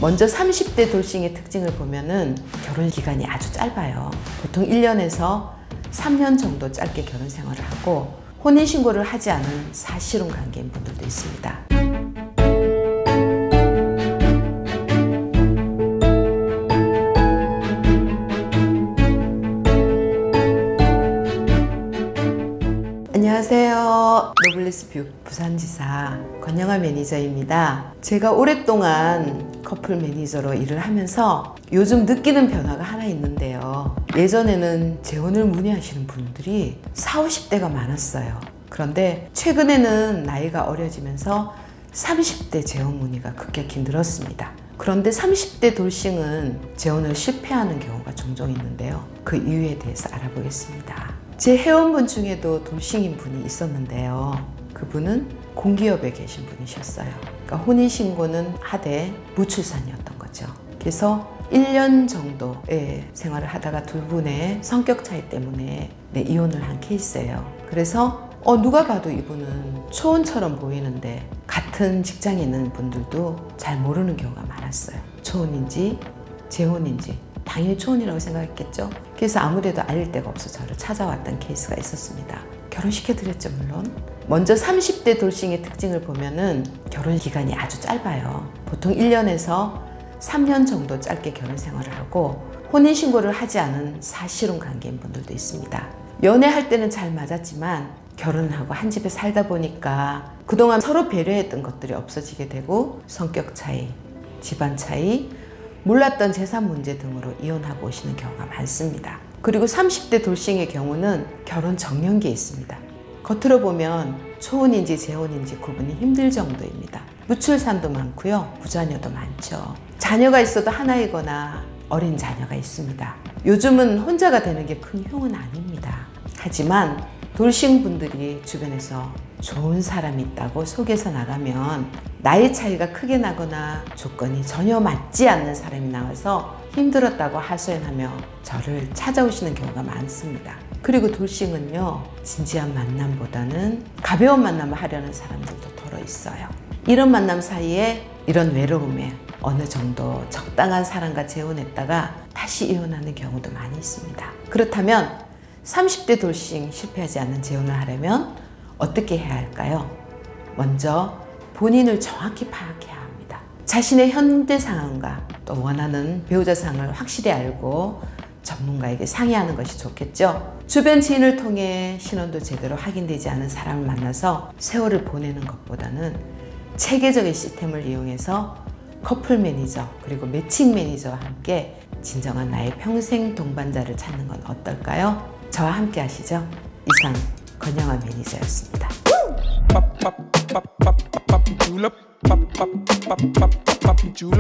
먼저 30대 돌싱의 특징을 보면은 결혼 기간이 아주 짧아요. 보통 1년에서 3년 정도 짧게 결혼 생활을 하고 혼인신고를 하지 않은 사실혼 관계인 분들도 있습니다. 안녕하세요. 노블리스 부산지사 권영아 매니저입니다. 제가 오랫동안 커플 매니저로 일을 하면서 요즘 느끼는 변화가 하나 있는데요. 예전에는 재혼을 문의하시는 분들이 40, 50대가 많았어요. 그런데 최근에는 나이가 어려지면서 30대 재혼 문의가 급격히 늘었습니다. 그런데 30대 돌싱은 재혼을 실패하는 경우가 종종 있는데요. 그 이유에 대해서 알아보겠습니다. 제 회원분 중에도 돌싱인 분이 있었는데요. 그분은 공기업에 계신 분이셨어요. 그러니까 혼인신고는 하되 무출산이었던 거죠. 그래서 1년 정도의 생활을 하다가 두 분의 성격 차이 때문에 이혼을 한 케이스예요. 그래서 누가 봐도 이분은 초혼처럼 보이는데 같은 직장에 있는 분들도 잘 모르는 경우가 많았어요. 초혼인지 재혼인지 당연히 초혼이라고 생각했겠죠. 그래서 아무래도 알릴 데가 없어 저를 찾아왔던 케이스가 있었습니다. 결혼시켜드렸죠, 물론. 먼저 30대 돌싱의 특징을 보면은 결혼 기간이 아주 짧아요. 보통 1년에서 3년 정도 짧게 결혼 생활을 하고 혼인신고를 하지 않은 사실혼 관계인 분들도 있습니다. 연애할 때는 잘 맞았지만 결혼을 하고 한 집에 살다 보니까 그동안 서로 배려했던 것들이 없어지게 되고 성격 차이, 집안 차이, 몰랐던 재산 문제 등으로 이혼하고 오시는 경우가 많습니다. 그리고 30대 돌싱의 경우는 결혼 정년기에 있습니다. 겉으로 보면 초혼인지 재혼인지 구분이 힘들 정도입니다. 무출산도 많고요, 무자녀도 많죠. 자녀가 있어도 하나이거나 어린 자녀가 있습니다. 요즘은 혼자가 되는 게 큰 흉은 아닙니다. 하지만 돌싱 분들이 주변에서 좋은 사람이 있다고 속여서 나가면 나이 차이가 크게 나거나 조건이 전혀 맞지 않는 사람이 나와서 힘들었다고 하소연하며 저를 찾아오시는 경우가 많습니다. 그리고 돌싱은요, 진지한 만남보다는 가벼운 만남을 하려는 사람들도 더러 있어요. 이런 만남 사이에 이런 외로움에 어느 정도 적당한 사람과 재혼했다가 다시 이혼하는 경우도 많이 있습니다. 그렇다면 30대 돌싱 실패하지 않는 재혼을 하려면 어떻게 해야 할까요? 먼저 본인을 정확히 파악해야 합니다. 자신의 현재 상황과 또 원하는 배우자 상을 확실히 알고 전문가에게 상의하는 것이 좋겠죠. 주변 지인을 통해 신원도 제대로 확인되지 않은 사람을 만나서 세월을 보내는 것보다는 체계적인 시스템을 이용해서 커플 매니저 그리고 매칭 매니저와 함께 진정한 나의 평생 동반자를 찾는 건 어떨까요? 저와 함께 하시죠. 이상 권영아 매니저였습니다. julep